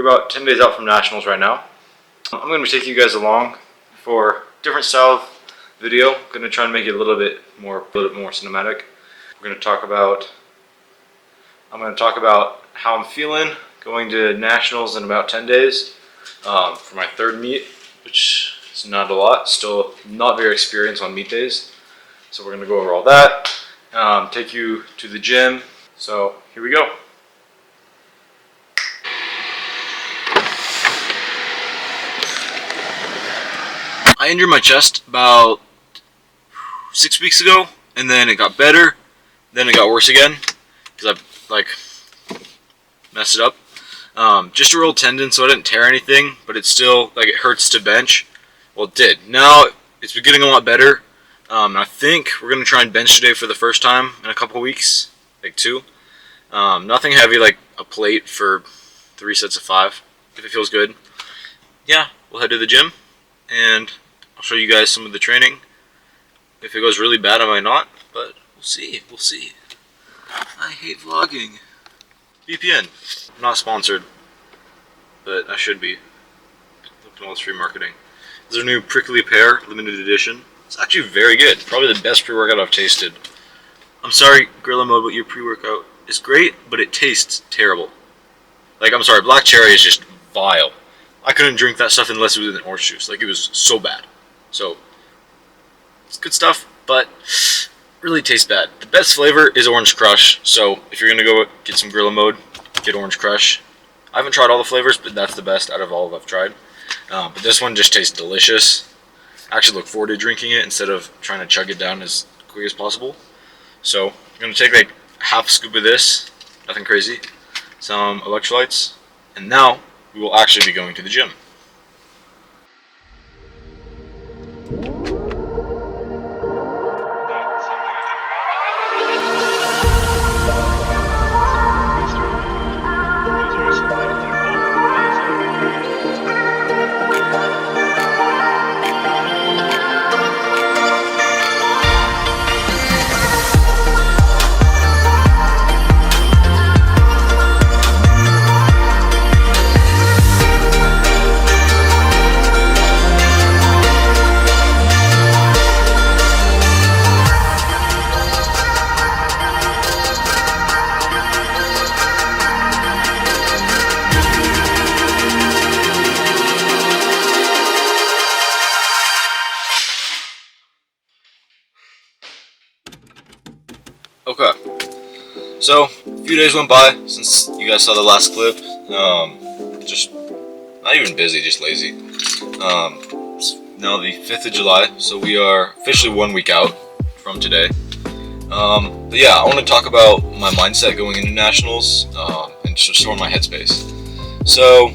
about 10 days out from nationals right now. I'm going to be taking you guys along for a different style of video. I'm going to try and make it a little bit more cinematic. I'm going to talk about how I'm feeling going to nationals in about 10 days for my third meet, which is not a lot. Still not very experienced on meet days. So we're going to go over all that, take you to the gym. So here we go. I injured my chest about 6 weeks ago, and then it got better, then it got worse again, because I messed it up. Just a rolled tendon, so I didn't tear anything, but it's still, it hurts to bench. Well, it did. Now it's been getting a lot better. I think we're going to try and bench today for the first time in a couple weeks, two. Nothing heavy, like a plate for 3 sets of 5, if it feels good. Yeah, we'll head to the gym, and I'll show you guys some of the training. If it goes really bad, I might not, but we'll see. I hate vlogging. VPN. I'm not sponsored, but I should be. Looking at all this free marketing. This is a new prickly pear limited edition. It's actually very good. Probably the best pre-workout I've tasted. I'm sorry, Gorilla Mode, but your pre-workout is great, but it tastes terrible. I'm sorry, black cherry is just vile. I couldn't drink that stuff unless it was in orange juice. It was so bad. So, it's good stuff, but really tastes bad. The best flavor is Orange Crush, so if you're going to go get some Gorilla Mode, get Orange Crush. I haven't tried all the flavors, but that's the best out of all I've tried. But this one just tastes delicious. I actually look forward to drinking it instead of trying to chug it down as quick as possible. So, I'm going to take half a scoop of this, nothing crazy, some electrolytes, and now we will actually be going to the gym. Okay, so a few days went by since you guys saw the last clip. Just not even busy, just lazy. It's now the 5th of July, so we are officially 1 week out from today. But yeah, I want to talk about my mindset going into nationals and just sort of my headspace. So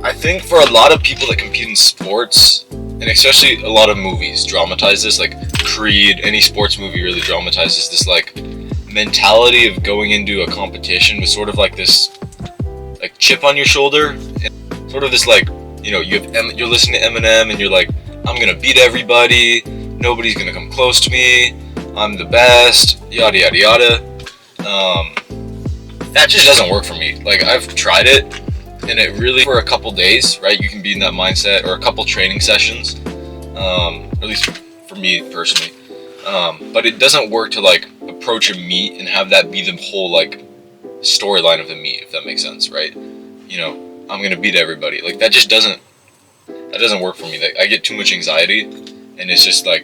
I think for a lot of people that compete in sports, and especially a lot of movies dramatize this, Creed, any sports movie really dramatizes this mentality of going into a competition with sort of this chip on your shoulder, and sort of this you're listening to Eminem and you're like, I'm gonna beat everybody, nobody's gonna come close to me, I'm the best, yada yada yada. That just doesn't work for me. I've tried it, and it really, for a couple days, right, you can be in that mindset, or a couple training sessions, at least for me personally, but it doesn't work to approach a meet and have that be the whole storyline of the meet, if that makes sense, right? I'm gonna beat everybody. That just doesn't work for me. I get too much anxiety, and it's just I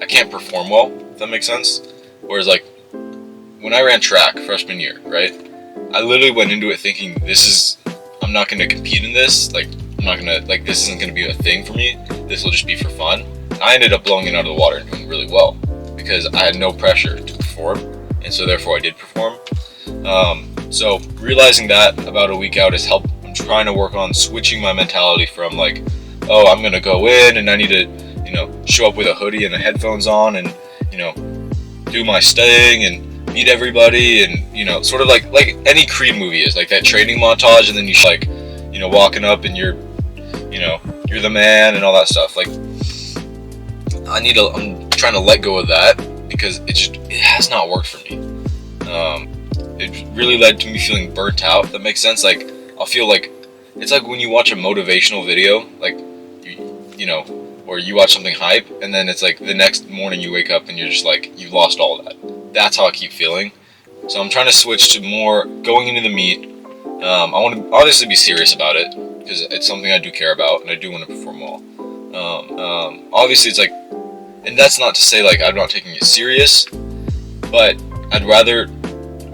can't perform well, if that makes sense. Whereas when I ran track freshman year, right, I literally went into it thinking I'm not gonna compete in this. I'm not gonna this isn't gonna be a thing for me. This will just be for fun. I ended up blowing it out of the water and doing really well because I had no pressure to perform, and so therefore I did perform. So realizing that about a week out has helped. I'm trying to work on switching my mentality from oh, I'm gonna go in and I need to show up with a hoodie and the headphones on and do my thing and beat everybody, and sort of like any Creed movie is, that training montage, and then you walking up and you're the man and all that stuff. I'm trying to let go of that because it has not worked for me. It really led to me feeling burnt out, if that makes sense. I'll feel it's like when you watch a motivational video, like you know, or you watch something hype, and then it's like the next morning you wake up and you're just like, you lost all that. That's how I keep feeling. So I'm trying to switch to more going into the meet. I want to obviously be serious about it because it's something I do care about and I do want to perform well. Obviously it's like, and that's not to say like I'm not taking it serious, but I'd rather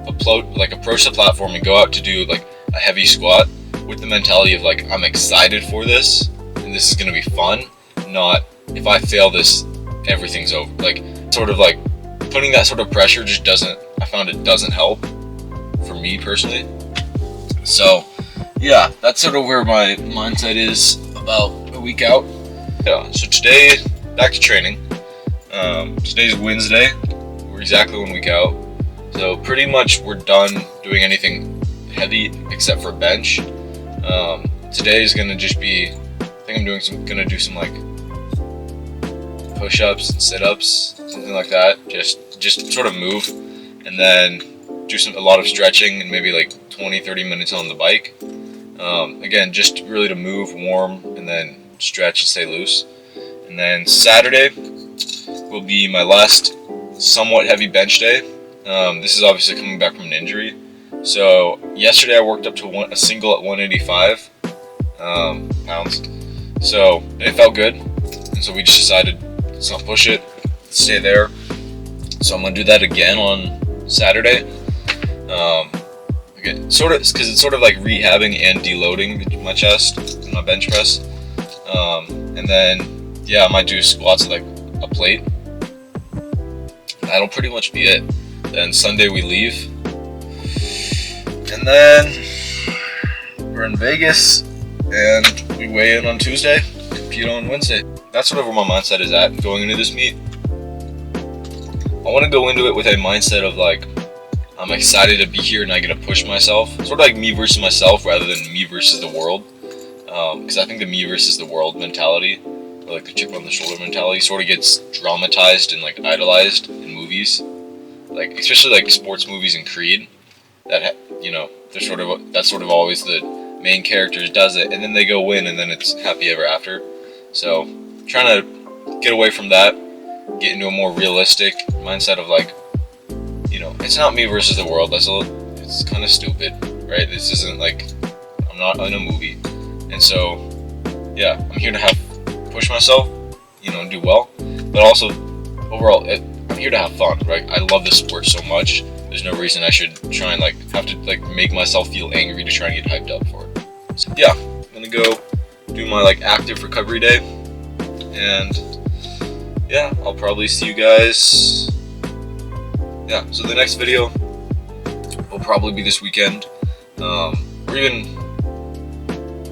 approach the platform and go out to do like a heavy squat with the mentality of like, I'm excited for this and this is going to be fun, not if I fail this, everything's over. Like, sort of like putting that sort of pressure just I found it doesn't help for me personally. So yeah, that's sort of where my mindset is about a week out. Yeah, so today, back to training. Today's Wednesday. We're exactly 1 week out. So pretty much we're done doing anything heavy except for bench. Today is gonna just be, I think I'm gonna do some like push-ups and sit-ups, something like that. Just sort of move, and then do a lot of stretching and maybe like 20-30 minutes on the bike. Again, just really to move, warm, and then stretch and stay loose. And then Saturday will be my last somewhat heavy bench day. This is obviously coming back from an injury. So yesterday I worked up to a single at 185 pounds. So it felt good, and so we just decided let's not push it, stay there. So I'm gonna do that again on Saturday. Again, sort of because it's sort of like rehabbing and deloading my chest and my bench press. And then yeah, I might do squats at like a plate. That'll pretty much be it. Then Sunday we leave, and then we're in Vegas, and we weigh in on Tuesday, compete on Wednesday. That's sort of where my mindset is at going into this meet. I want to go into it with a mindset of like, I'm excited to be here and I get to push myself. Sort of like me versus myself rather than me versus the world. Because I think the me versus the world mentality, or like the chip on the shoulder mentality, sort of gets dramatized and like idolized in movies. Like especially like sports movies and Creed. That that's sort of always the main characters does it, and then they go win, and then it's happy ever after. So trying to get away from that, get into a more realistic mindset of like, it's not me versus the world. It's kind of stupid, right? This isn't like, I'm not in a movie, and so yeah, I'm here to push myself, and do well, but also overall I'm here to have fun, right? I love this sport so much. There's no reason I should try and have to make myself feel angry to try and get hyped up for it. So yeah, I'm gonna go do my active recovery day, and yeah, I'll probably see you guys. Yeah, so the next video will probably be this weekend, or even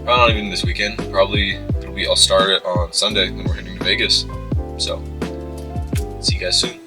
probably not even this weekend. Probably I'll start it on Sunday, and then we're heading to Vegas. So see you guys soon.